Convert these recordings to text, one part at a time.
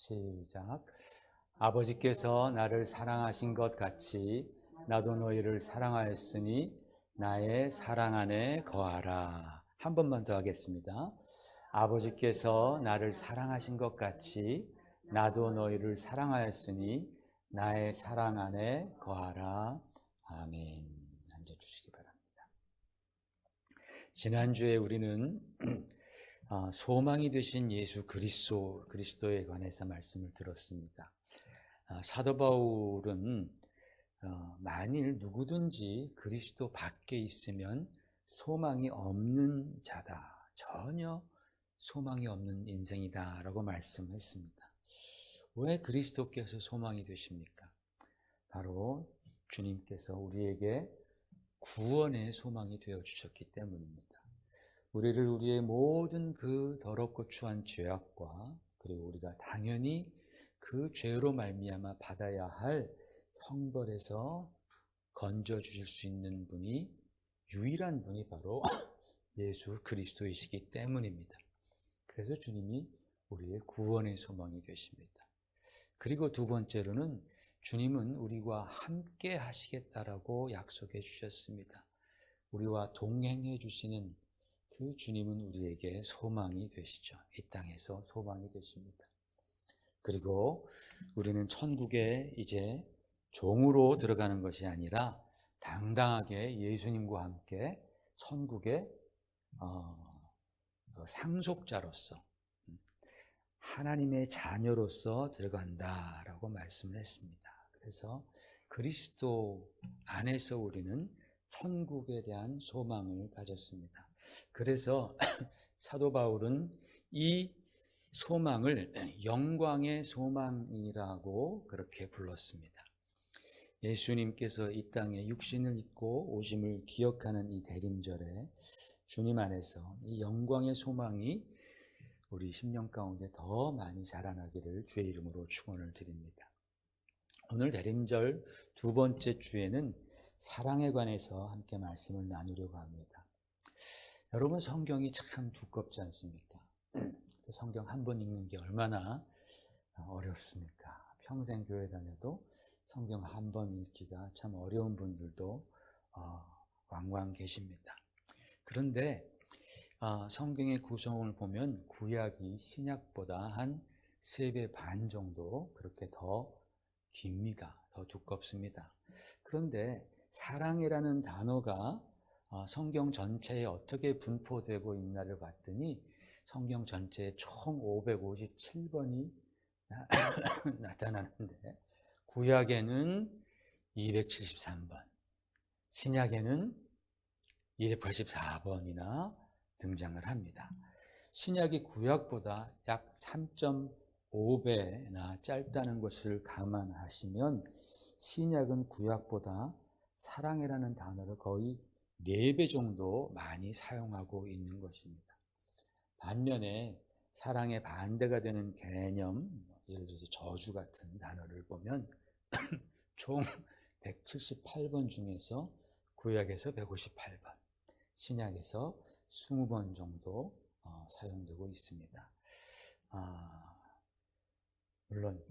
시작. 아버지께서 나를 사랑하신 것 같이 나도 너희를 사랑하였으니 나의 사랑 안에 거하라. 한 번만 더 하겠습니다. 아버지께서 나를 사랑하신 것 같이 나도 너희를 사랑하였으니 나의 사랑 안에 거하라. 아멘. 앉아주시기 바랍니다. 지난주에 우리는 소망이 되신 예수 그리스도에 관해서 말씀을 들었습니다. 사도 바울은 만일 누구든지 그리스도 밖에 있으면 소망이 없는 자다. 전혀 소망이 없는 인생이다 라고 말씀했습니다. 왜 그리스도께서 소망이 되십니까? 바로 주님께서 우리에게 구원의 소망이 되어주셨기 때문입니다. 우리를 우리의 모든 그 더럽고 추한 죄악과 그리고 우리가 당연히 그 죄로 말미암아 받아야 할 형벌에서 건져주실 수 있는 분이 유일한 분이 바로 예수 그리스도이시기 때문입니다. 그래서 주님이 우리의 구원의 소망이 되십니다. 그리고 두 번째로는 주님은 우리와 함께 하시겠다라고 약속해 주셨습니다. 우리와 동행해 주시는 그 주님은 우리에게 소망이 되시죠. 이 땅에서 소망이 되십니다. 그리고 우리는 천국에 이제 종으로 들어가는 것이 아니라 당당하게 예수님과 함께 천국의 상속자로서 하나님의 자녀로서 들어간다라고 말씀을 했습니다. 그래서 그리스도 안에서 우리는 천국에 대한 소망을 가졌습니다. 그래서 사도 바울은 이 소망을 영광의 소망이라고 그렇게 불렀습니다. 예수님께서 이 땅에 육신을 입고 오심을 기억하는 이 대림절에 주님 안에서 이 영광의 소망이 우리 심령 가운데 더 많이 자라나기를 주의 이름으로 축원을 드립니다. 오늘 대림절 두 번째 주에는 사랑에 관해서 함께 말씀을 나누려고 합니다. 여러분, 성경이 참 두껍지 않습니까? 성경 한 번 읽는 게 얼마나 어렵습니까? 평생 교회 다녀도 성경 한 번 읽기가 참 어려운 분들도 왕왕 계십니다. 그런데 성경의 구성을 보면 구약이 신약보다 한 3배 반 정도 그렇게 더 깁니다. 더 두껍습니다. 그런데 사랑이라는 단어가 성경 전체에 어떻게 분포되고 있나를 봤더니 성경 전체에 총 557번이 나타나는데 구약에는 273번, 신약에는 284번이나 등장을 합니다. 신약이 구약보다 약 3.5배나 짧다는 것을 감안하시면 신약은 구약보다 사랑이라는 단어를 거의 4배 정도 많이 사용하고 있는 것입니다. 반면에 사랑의 반대가 되는 개념, 예를 들어서 저주 같은 단어를 보면 총 178번 중에서 구약에서 158번, 신약에서 20번 정도 사용되고 있습니다. 물론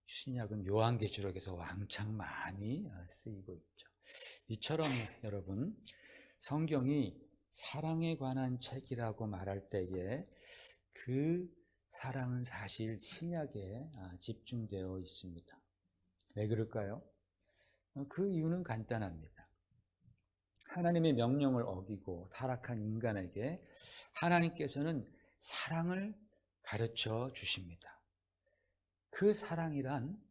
신약은 요한계시록에서 왕창 많이 쓰이고 있죠. 이처럼 여러분, 성경이 사랑에 관한 책이라고 말할 때에 그 사랑은 사실 신약에 집중되어 있습니다. 왜 그럴까요? 그 이유는 간단합니다. 하나님의 명령을 어기고 타락한 인간에게 하나님께서는 사랑을 가르쳐 주십니다. 그 사랑이란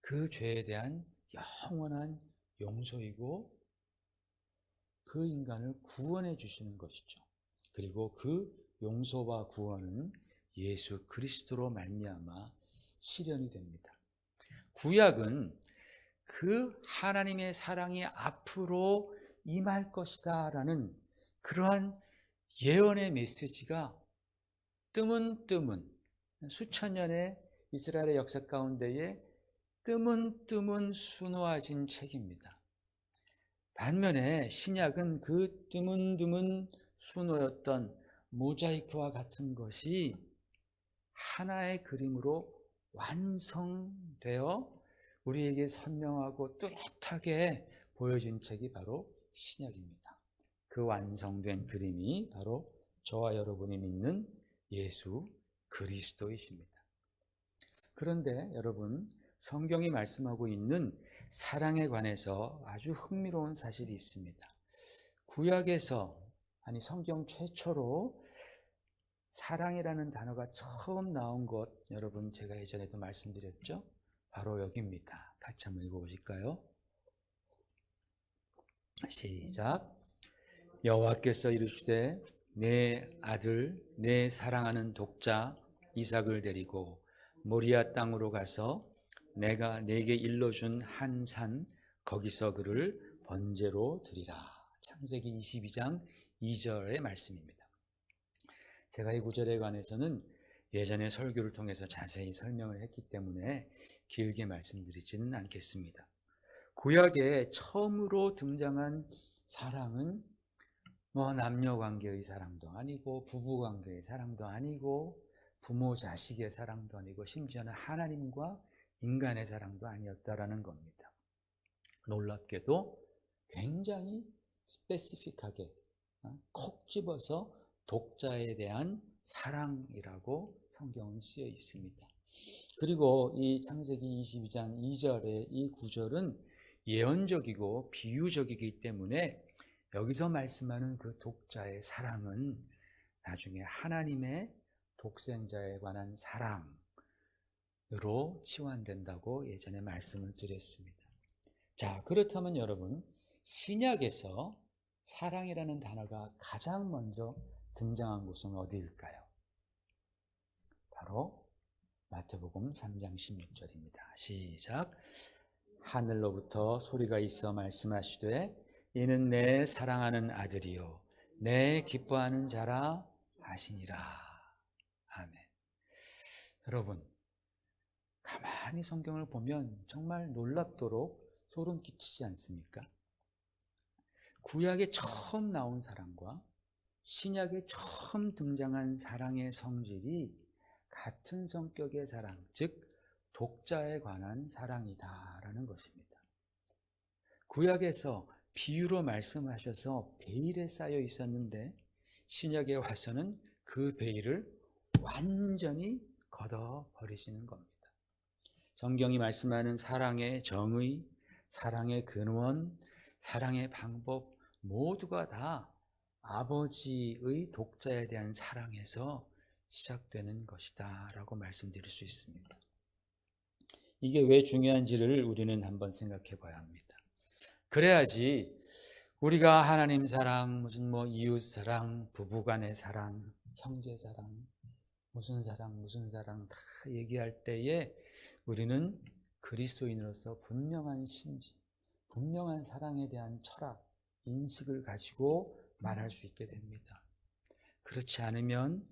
그 죄에 대한 영원한 용서이고 그 인간을 구원해 주시는 것이죠. 그리고 그 용서와 구원은 예수 그리스도로 말미암아 실현이 됩니다. 구약은 그 하나님의 사랑이 앞으로 임할 것이다 라는 그러한 예언의 메시지가 뜨문뜨문 수천 년의 이스라엘의 역사 가운데에 뜨문뜨문 수놓아진 책입니다. 반면에 신약은 그 뜨문뜨문 수놓였던 모자이크와 같은 것이 하나의 그림으로 완성되어 우리에게 선명하고 뚜렷하게 보여준 책이 바로 신약입니다. 그 완성된 그림이 바로 저와 여러분이 믿는 예수 그리스도이십니다. 그런데 여러분, 성경이 말씀하고 있는 사랑에 관해서 아주 흥미로운 사실이 있습니다. 구약에서, 아니 성경 최초로 사랑이라는 단어가 처음 나온 것, 여러분 제가 예전에도 말씀드렸죠? 바로 여기입니다. 같이 한번 읽어보실까요? 시작. 여호와께서 이르시되 내 아들 내 사랑하는 독자 이삭을 데리고 모리아 땅으로 가서 내가 네게 일러준 한 산 거기서 그를 번제로 드리라. 창세기 22장 2절의 말씀입니다. 제가 이 구절에 관해서는 예전에 설교를 통해서 자세히 설명을 했기 때문에 길게 말씀드리지는 않겠습니다. 구약에 처음으로 등장한 사랑은 남녀 관계의 사랑도 아니고 부부 관계의 사랑도 아니고 부모 자식의 사랑도 아니고 심지어는 하나님과 인간의 사랑도 아니었다라는 겁니다. 놀랍게도 굉장히 스페시픽하게 콕 집어서 독자에 대한 사랑이라고 성경은 쓰여 있습니다. 그리고 이 창세기 22장 2절의 이 구절은 예언적이고 비유적이기 때문에 여기서 말씀하는 그 독자의 사랑은 나중에 하나님의 독생자에 관한 사랑으로 치환된다고 예전에 말씀을 드렸습니다. 자, 그렇다면 여러분, 신약에서 사랑이라는 단어가 가장 먼저 등장한 곳은 어디일까요? 바로 마태복음 3장 16절입니다. 시작. 하늘로부터 소리가 있어 말씀하시되 이는 내 사랑하는 아들이요 내 기뻐하는 자라 하시니라. 아멘. 여러분, 가만히 성경을 보면 정말 놀랍도록 소름 끼치지 않습니까? 구약에 처음 나온 사랑과 신약에 처음 등장한 사랑의 성질이 같은 성격의 사랑, 즉 독자에 관한 사랑이다라는 것입니다. 구약에서 비유로 말씀하셔서 베일에 쌓여 있었는데 신약에 와서는 그 베일을 완전히 걷어버리시는 겁니다. 성경이 말씀하는 사랑의 정의, 사랑의 근원, 사랑의 방법 모두가 다 아버지의 독자에 대한 사랑에서 시작되는 것이다 라고 말씀드릴 수 있습니다. 이게 왜 중요한지를 우리는 한번 생각해 봐야 합니다. 그래야지 우리가 하나님 사랑, 무슨 이웃 사랑, 부부간의 사랑, 형제 사랑, 무슨 사랑 다 얘기할 때에 우리는 그리스도인으로서 분명한 심지, 분명한 사랑에 대한 철학, 인식을 가지고 말할 수 있게 됩니다. 그렇지 않으면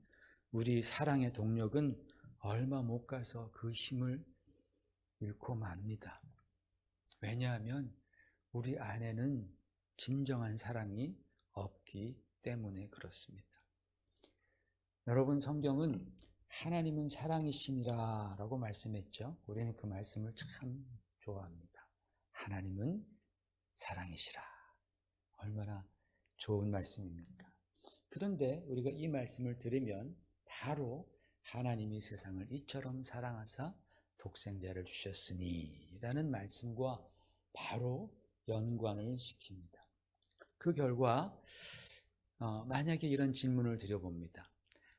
우리 사랑의 동력은 얼마 못 가서 그 힘을 잃고 맙니다. 왜냐하면 우리 안에는 진정한 사랑이 없기 때문에 그렇습니다. 여러분, 성경은 하나님은 사랑이시니라 라고 말씀했죠. 우리는 그 말씀을 참 좋아합니다. 하나님은 사랑이시라. 얼마나 좋은 말씀입니까? 그런데 우리가 이 말씀을 들으면 바로 하나님이 세상을 이처럼 사랑하사 독생자를 주셨으니 라는 말씀과 바로 연관을 시킵니다. 그 결과 만약에 이런 질문을 드려봅니다.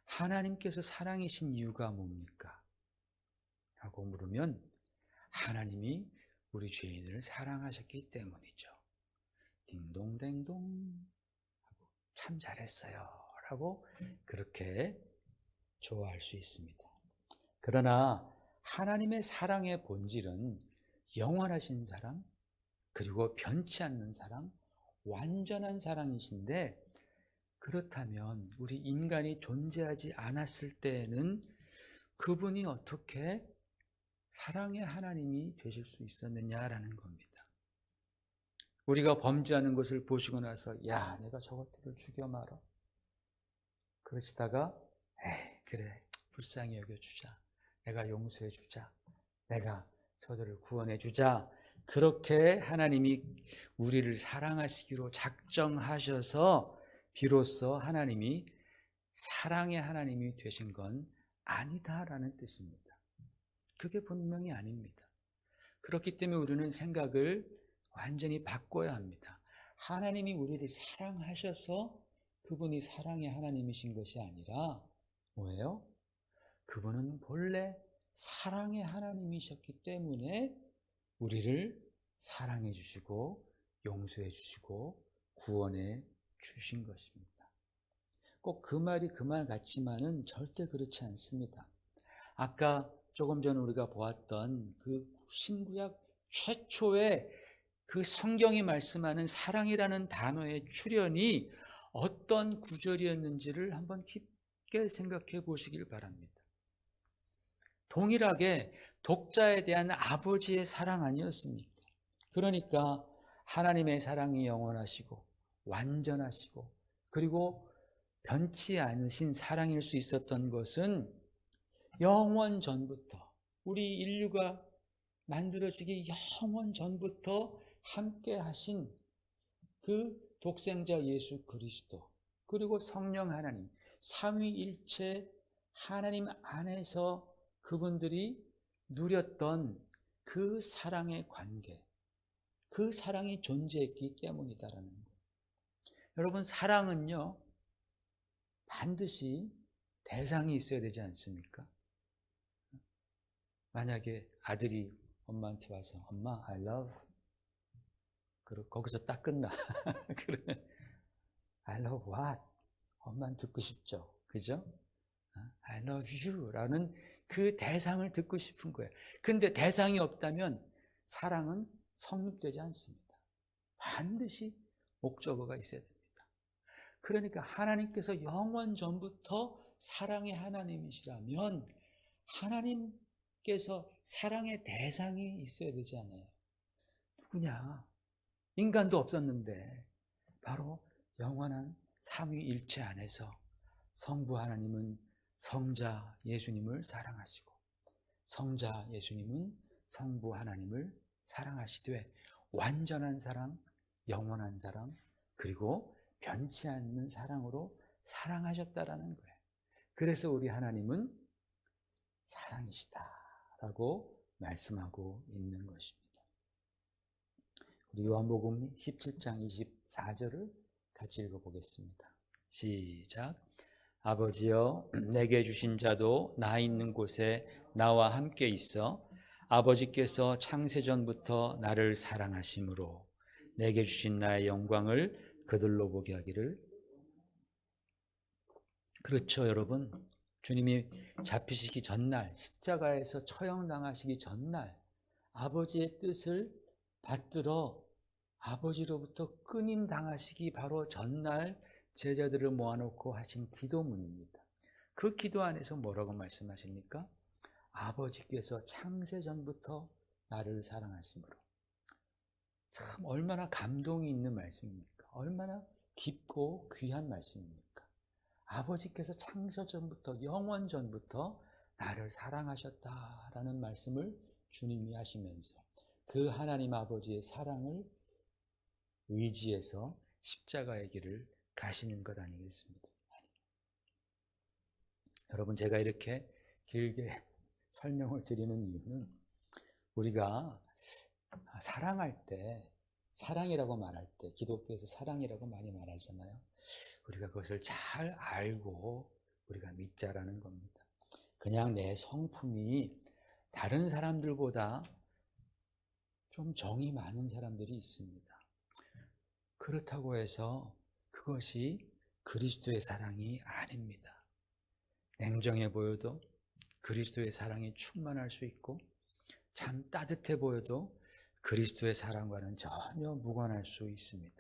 하나님께서 사랑이신 이유가 뭡니까? 라고 물으면 하나님이 우리 죄인을 사랑하셨기 때문이죠. 딩동댕동 하고 참 잘했어요 라고 그렇게 좋아할 수 있습니다. 그러나 하나님의 사랑의 본질은 영원하신 사랑, 그리고 변치 않는 사랑, 완전한 사랑이신데, 그렇다면 우리 인간이 존재하지 않았을 때에는 그분이 어떻게 사랑의 하나님이 되실 수 있었느냐라는 겁니다. 우리가 범죄하는 것을 보시고 나서 내가 저것들을 죽여 말아. 그러시다가 그래 불쌍히 여겨주자. 내가 용서해주자. 내가 저들을 구원해주자. 그렇게 하나님이 우리를 사랑하시기로 작정하셔서 비로소 하나님이 사랑의 하나님이 되신 건 아니다라는 뜻입니다. 그게 분명히 아닙니다. 그렇기 때문에 우리는 생각을 완전히 바꿔야 합니다. 하나님이 우리를 사랑하셔서 그분이 사랑의 하나님이신 것이 아니라 뭐예요? 그분은 본래 사랑의 하나님이셨기 때문에 우리를 사랑해 주시고 용서해 주시고 구원해 주신 것입니다. 꼭 그 말이 그 말 같지만은 절대 그렇지 않습니다. 아까 조금 전에 우리가 보았던 그 신구약 최초의 그 성경이 말씀하는 사랑이라는 단어의 출현이 어떤 구절이었는지를 한번 깊게 생각해 보시길 바랍니다. 동일하게 독자에 대한 아버지의 사랑 아니었습니까? 그러니까 하나님의 사랑이 영원하시고 완전하시고 그리고 변치 않으신 사랑일 수 있었던 것은 영원 전부터 우리 인류가 만들어지기 영원 전부터 함께 하신 그 독생자 예수 그리스도 그리고 성령 하나님 삼위일체 하나님 안에서 그분들이 누렸던 그 사랑의 관계, 그 사랑이 존재했기 때문이다라는 거예요. 여러분, 사랑은요 반드시 대상이 있어야 되지 않습니까? 만약에 아들이 엄마한테 와서 엄마 I love 그리고 거기서 딱 끝나. 그러면 I love what? 엄마는 듣고 싶죠. 그죠? I love you 라는 그 대상을 듣고 싶은 거예요. 근데 대상이 없다면 사랑은 성립되지 않습니다. 반드시 목적어가 있어야 됩니다. 그러니까 하나님께서 영원 전부터 사랑의 하나님이시라면 하나님께서 사랑의 대상이 있어야 되지 않아요? 누구냐? 인간도 없었는데 바로 영원한 삼위일체 안에서 성부 하나님은 성자 예수님을 사랑하시고 성자 예수님은 성부 하나님을 사랑하시되 완전한 사랑, 영원한 사랑, 그리고 변치 않는 사랑으로 사랑하셨다라는 거예요. 그래서 우리 하나님은 사랑이시다라고 말씀하고 있는 것입니다. 우리 요한복음 17장 24절을 같이 읽어보겠습니다. 시작. 아버지여 내게 주신 자도 나 있는 곳에 나와 함께 있어 아버지께서 창세전부터 나를 사랑하심으로 내게 주신 나의 영광을 그들로 보게 하기를. 그렇죠, 여러분. 주님이 잡히시기 전날, 십자가에서 처형당하시기 전날 아버지의 뜻을 받들어 아버지로부터 끊임당하시기 바로 전날 제자들을 모아놓고 하신 기도문입니다. 그 기도 안에서 뭐라고 말씀하십니까? 아버지께서 창세전부터 나를 사랑하심으로. 참 얼마나 감동이 있는 말씀입니까? 얼마나 깊고 귀한 말씀입니까? 아버지께서 창세전부터 영원 전부터 나를 사랑하셨다라는 말씀을 주님이 하시면서 그 하나님 아버지의 사랑을 의지해서 십자가의 길을 가시는 것 아니겠습니까? 여러분, 제가 이렇게 길게 설명을 드리는 이유는 우리가 사랑할 때, 사랑이라고 말할 때, 기독교에서 사랑이라고 많이 말하잖아요. 우리가 그것을 잘 알고 우리가 믿자라는 겁니다. 그냥 내 성품이 다른 사람들보다 좀 정이 많은 사람들이 있습니다. 그렇다고 해서 그것이 그리스도의 사랑이 아닙니다. 냉정해 보여도 그리스도의 사랑이 충만할 수 있고 참 따뜻해 보여도 그리스도의 사랑과는 전혀 무관할 수 있습니다.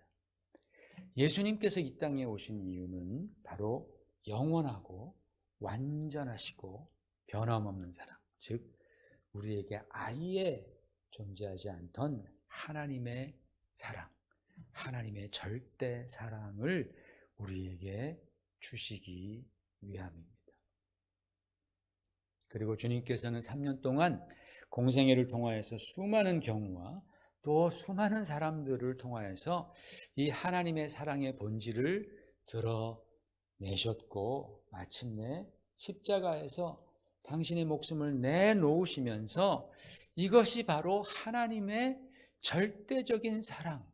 예수님께서 이 땅에 오신 이유는 바로 영원하고 완전하시고 변함없는 사랑, 즉 우리에게 아예 존재하지 않던 하나님의 사랑, 하나님의 절대 사랑을 우리에게 주시기 위함입니다. 그리고 주님께서는 3년 동안 공생애를 통하여서 수많은 경우와 또 수많은 사람들을 통하여서 이 하나님의 사랑의 본질을 드러내셨고 마침내 십자가에서 당신의 목숨을 내놓으시면서 이것이 바로 하나님의 절대적인 사랑,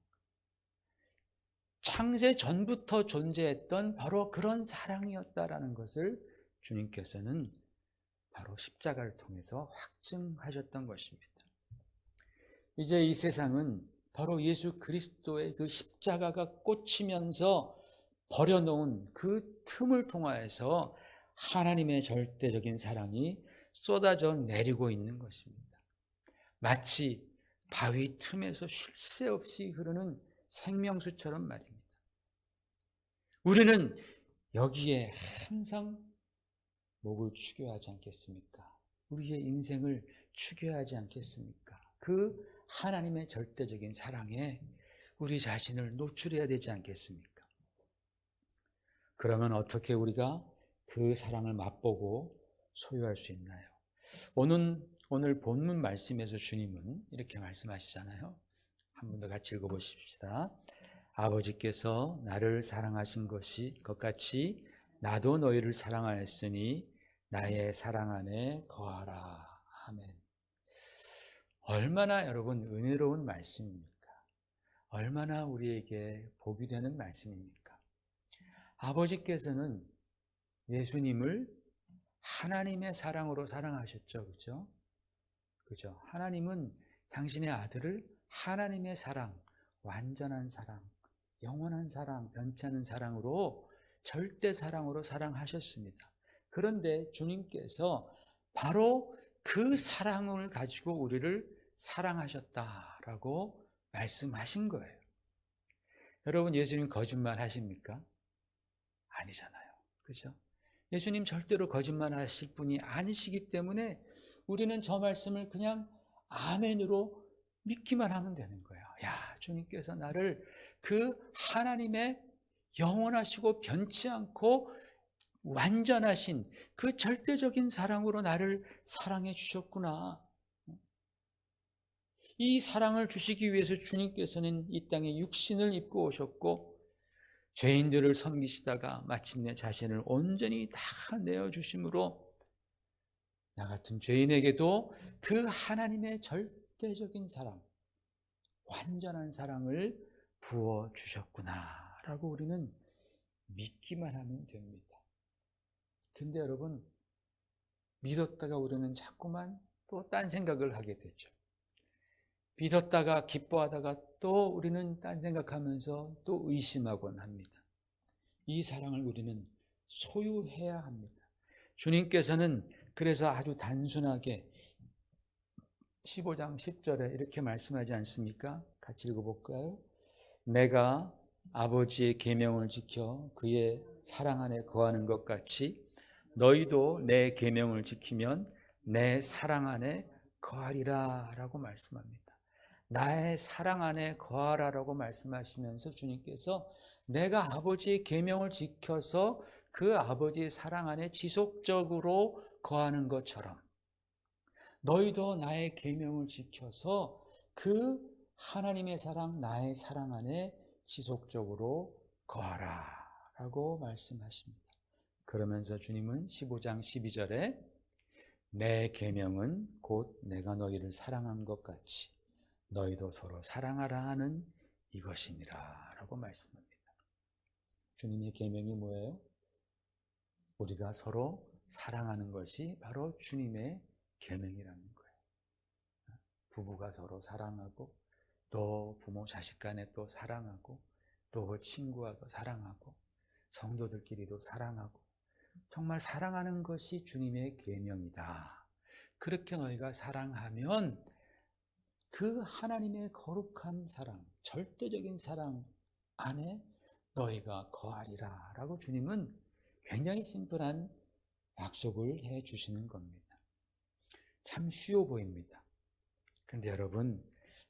창세 전부터 존재했던 바로 그런 사랑이었다라는 것을 주님께서는 바로 십자가를 통해서 확증하셨던 것입니다. 이제 이 세상은 바로 예수 그리스도의 그 십자가가 꽂히면서 버려놓은 그 틈을 통하여서 하나님의 절대적인 사랑이 쏟아져 내리고 있는 것입니다. 마치 바위 틈에서 쉴 새 없이 흐르는 생명수처럼 말입니다. 우리는 여기에 항상 목을 축여야 하지 않겠습니까? 우리의 인생을 축여야 하지 않겠습니까? 그 하나님의 절대적인 사랑에 우리 자신을 노출해야 되지 않겠습니까? 그러면 어떻게 우리가 그 사랑을 맛보고 소유할 수 있나요? 오늘 본문 말씀에서 주님은 이렇게 말씀하시잖아요. 한 번 더 같이 읽어보십시다. 아버지께서 나를 사랑하신 것 같이 나도 너희를 사랑하였으니 나의 사랑 안에 거하라. 아멘. 얼마나 여러분 은혜로운 말씀입니까? 얼마나 우리에게 복이 되는 말씀입니까? 아버지께서는 예수님을 하나님의 사랑으로 사랑하셨죠. 그죠? 하나님은 당신의 아들을 하나님의 사랑, 완전한 사랑, 영원한 사랑, 변치 않는 사랑으로 절대 사랑으로 사랑하셨습니다. 그런데 주님께서 바로 그 사랑을 가지고 우리를 사랑하셨다라고 말씀하신 거예요. 여러분, 예수님 거짓말 하십니까? 아니잖아요. 그죠? 예수님 절대로 거짓말 하실 분이 아니시기 때문에 우리는 저 말씀을 그냥 아멘으로 믿기만 하면 되는 거예요. 야, 주님께서 나를 그 하나님의 영원하시고 변치 않고 완전하신 그 절대적인 사랑으로 나를 사랑해 주셨구나. 이 사랑을 주시기 위해서 주님께서는 이 땅에 육신을 입고 오셨고 죄인들을 섬기시다가 마침내 자신을 온전히 다 내어주심으로 나 같은 죄인에게도 그 하나님의 절대적인 사랑, 완전한 사랑을 부어주셨구나 라고 우리는 믿기만 하면 됩니다. 근데 여러분, 믿었다가 우리는 자꾸만 또 딴 생각을 하게 되죠. 믿었다가 기뻐하다가 또 우리는 딴 생각하면서 또 의심하곤 합니다. 이 사랑을 우리는 소유해야 합니다. 주님께서는 그래서 아주 단순하게 15장 10절에 이렇게 말씀하지 않습니까? 같이 읽어볼까요? 내가 아버지의 계명을 지켜 그의 사랑 안에 거하는 것 같이 너희도 내 계명을 지키면 내 사랑 안에 거하리라 라고 말씀합니다. 나의 사랑 안에 거하라라고 말씀하시면서 주님께서 내가 아버지의 계명을 지켜서 그 아버지의 사랑 안에 지속적으로 거하는 것처럼 너희도 나의 계명을 지켜서 그 하나님의 사랑, 나의 사랑 안에 지속적으로 거하라 라고 말씀하십니다. 그러면서 주님은 15장 12절에 내 계명은 곧 내가 너희를 사랑한 것 같이 너희도 서로 사랑하라 하는 이것이니라 라고 말씀합니다. 주님의 계명이 뭐예요? 우리가 서로 사랑하는 것이 바로 주님의 계명이라는 거예요. 부부가 서로 사랑하고 또 부모 자식 간에 또 사랑하고 또 친구와도 사랑하고 성도들끼리도 사랑하고 정말 사랑하는 것이 주님의 계명이다. 그렇게 너희가 사랑하면 그 하나님의 거룩한 사랑, 절대적인 사랑 안에 너희가 거하리라 라고 주님은 굉장히 심플한 약속을 해 주시는 겁니다. 참 쉬워 보입니다. 그런데 여러분,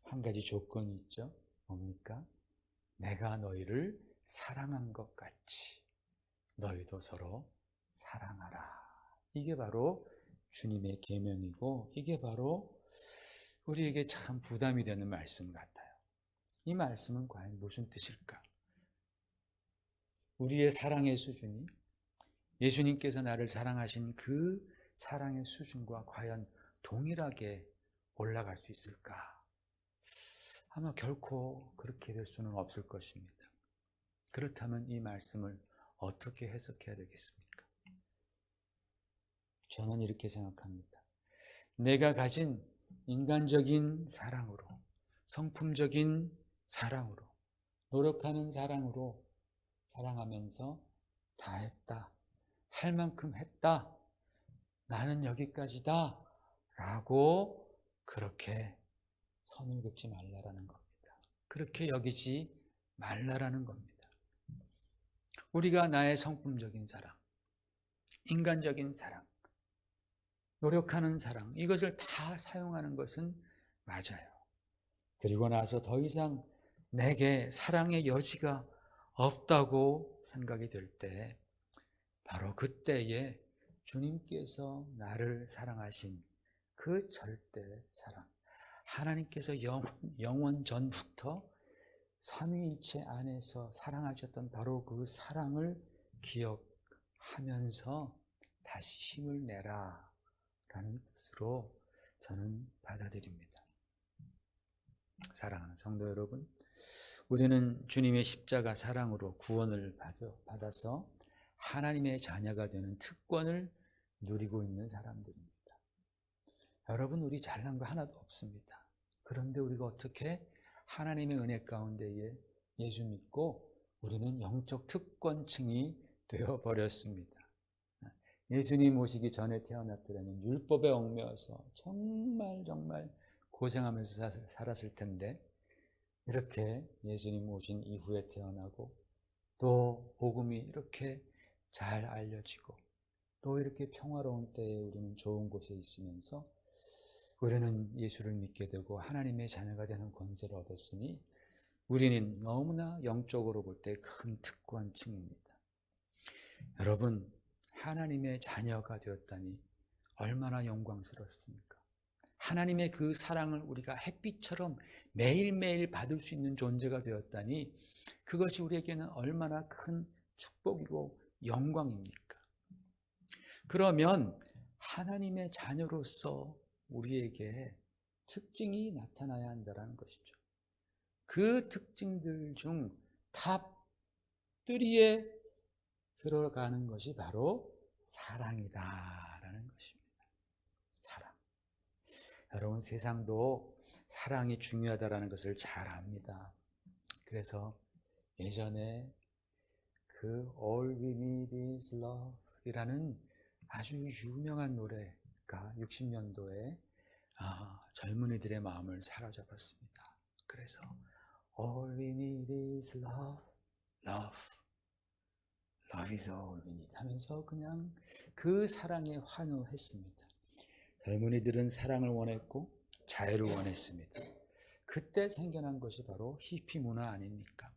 한 가지 조건이 있죠. 뭡니까? 내가 너희를 사랑한 것 같이 너희도 서로 사랑하라. 이게 바로 주님의 계명이고 이게 바로 우리에게 참 부담이 되는 말씀 같아요. 이 말씀은 과연 무슨 뜻일까? 우리의 사랑의 수준이 예수님께서 나를 사랑하신 그 사랑의 수준과 과연 동일하게 올라갈 수 있을까? 아마 결코 그렇게 될 수는 없을 것입니다. 그렇다면 이 말씀을 어떻게 해석해야 되겠습니까? 저는 이렇게 생각합니다. 내가 가진 인간적인 사랑으로, 성품적인 사랑으로, 노력하는 사랑으로 사랑하면서 다 했다, 할 만큼 했다, 나는 여기까지다 라고 그렇게 선을 긋지 말라라는 겁니다. 그렇게 여기지 말라라는 겁니다. 우리가 나의 성품적인 사랑, 인간적인 사랑, 노력하는 사랑, 이것을 다 사용하는 것은 맞아요. 그리고 나서 더 이상 내게 사랑의 여지가 없다고 생각이 될 때, 바로 그때에 주님께서 나를 사랑하신 그 절대 사랑, 하나님께서 영원 전부터 삼위일체 안에서 사랑하셨던 바로 그 사랑을 기억하면서 다시 힘을 내라 라는 뜻으로 저는 받아들입니다. 사랑하는 성도 여러분, 우리는 주님의 십자가 사랑으로 구원을 받아서 하나님의 자녀가 되는 특권을 누리고 있는 사람들입니다. 여러분, 우리 잘난 거 하나도 없습니다. 그런데 우리가 어떻게 하나님의 은혜 가운데에 예수 믿고 우리는 영적 특권층이 되어버렸습니다. 예수님 오시기 전에 태어났더라면 율법에 얽매여서 정말 고생하면서 살았을 텐데, 이렇게 예수님 오신 이후에 태어나고 또 복음이 이렇게 잘 알려지고 또 이렇게 평화로운 때에 우리는 좋은 곳에 있으면서 우리는 예수를 믿게 되고 하나님의 자녀가 되는 권세를 얻었으니 우리는 너무나 영적으로 볼 때 큰 특권층입니다. 여러분, 하나님의 자녀가 되었다니 얼마나 영광스럽습니까? 하나님의 그 사랑을 우리가 햇빛처럼 매일매일 받을 수 있는 존재가 되었다니 그것이 우리에게는 얼마나 큰 축복이고 영광입니까? 그러면 하나님의 자녀로서 우리에게 특징이 나타나야 한다는 것이죠. 그 특징들 중 탑 3에 들어가는 것이 바로 사랑이다라는 것입니다. 사랑. 여러분, 세상도 사랑이 중요하다는 것을 잘 압니다. 그래서 예전에 그 All We Need Is Love 이라는 아주 유명한 노래가 60년도에 젊은이들의 마음을 사로잡았습니다. 그래서 All we need is love, love, love is all we need 하면서 그냥 그 사랑에 환호했습니다. 젊은이들은 사랑을 원했고 자유를 원했습니다. 그때 생겨난 것이 바로 히피 문화 아닙니까?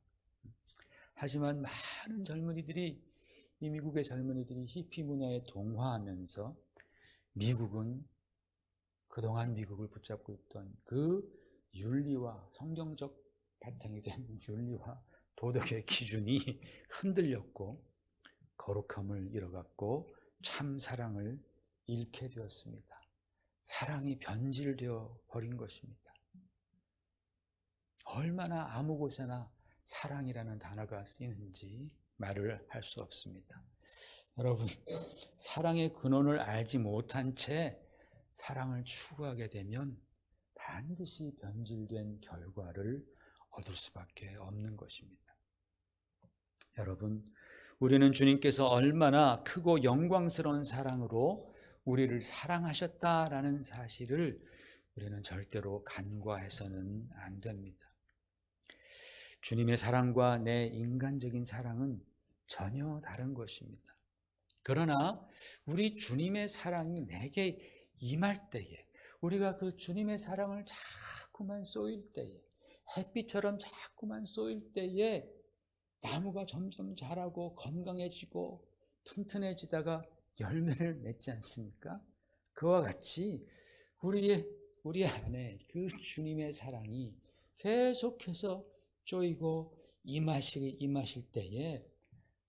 하지만 많은 젊은이들이, 이 미국의 젊은이들이 히피 문화에 동화하면서 미국은 그동안 미국을 붙잡고 있던 그 윤리와 성경적 바탕이 된 윤리와 도덕의 기준이 흔들렸고 거룩함을 잃어갔고 참 사랑을 잃게 되었습니다. 사랑이 변질되어 버린 것입니다. 얼마나 아무 곳에나 사랑이라는 단어가 쓰이는지 말을 할 수 없습니다. 여러분, 사랑의 근원을 알지 못한 채 사랑을 추구하게 되면 반드시 변질된 결과를 얻을 수밖에 없는 것입니다. 여러분, 우리는 주님께서 얼마나 크고 영광스러운 사랑으로 우리를 사랑하셨다라는 사실을 우리는 절대로 간과해서는 안 됩니다. 주님의 사랑과 내 인간적인 사랑은 전혀 다른 것입니다. 그러나 우리 주님의 사랑이 내게 임할 때에, 우리가 그 주님의 사랑을 자꾸만 쏘일 때에, 햇빛처럼 자꾸만 쏘일 때에 나무가 점점 자라고 건강해지고 튼튼해지다가 열매를 맺지 않습니까? 그와 같이 우리 안에 그 주님의 사랑이 계속해서 쪼이고 임하실 때에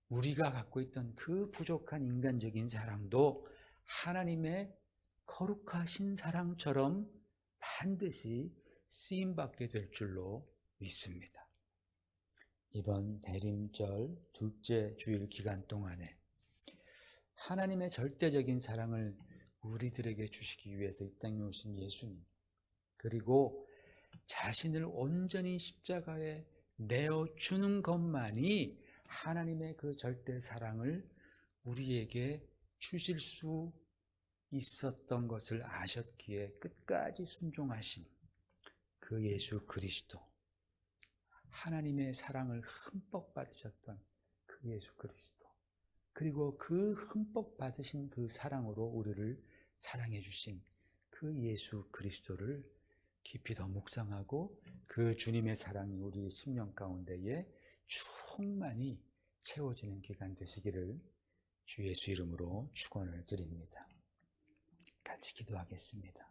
우리가 갖고 있던 그 부족한 인간적인 사랑도 하나님의 거룩하신 사랑처럼 반드시 쓰임받게 될 줄로 믿습니다. 이번 대림절 둘째 주일 기간 동안에 하나님의 절대적인 사랑을 우리들에게 주시기 위해서 이 땅에 오신 예수님, 그리고 자신을 온전히 십자가에 내어주는 것만이 하나님의 그 절대 사랑을 우리에게 주실 수 있었던 것을 아셨기에 끝까지 순종하신 그 예수 그리스도, 하나님의 사랑을 흠뻑 받으셨던 그 예수 그리스도, 그리고 그 흠뻑 받으신 그 사랑으로 우리를 사랑해 주신 그 예수 그리스도를 깊이 더 묵상하고 그 주님의 사랑이 우리 심령 가운데에 충만히 채워지는 기간 되시기를 주 예수 이름으로 축원을 드립니다. 같이 기도하겠습니다.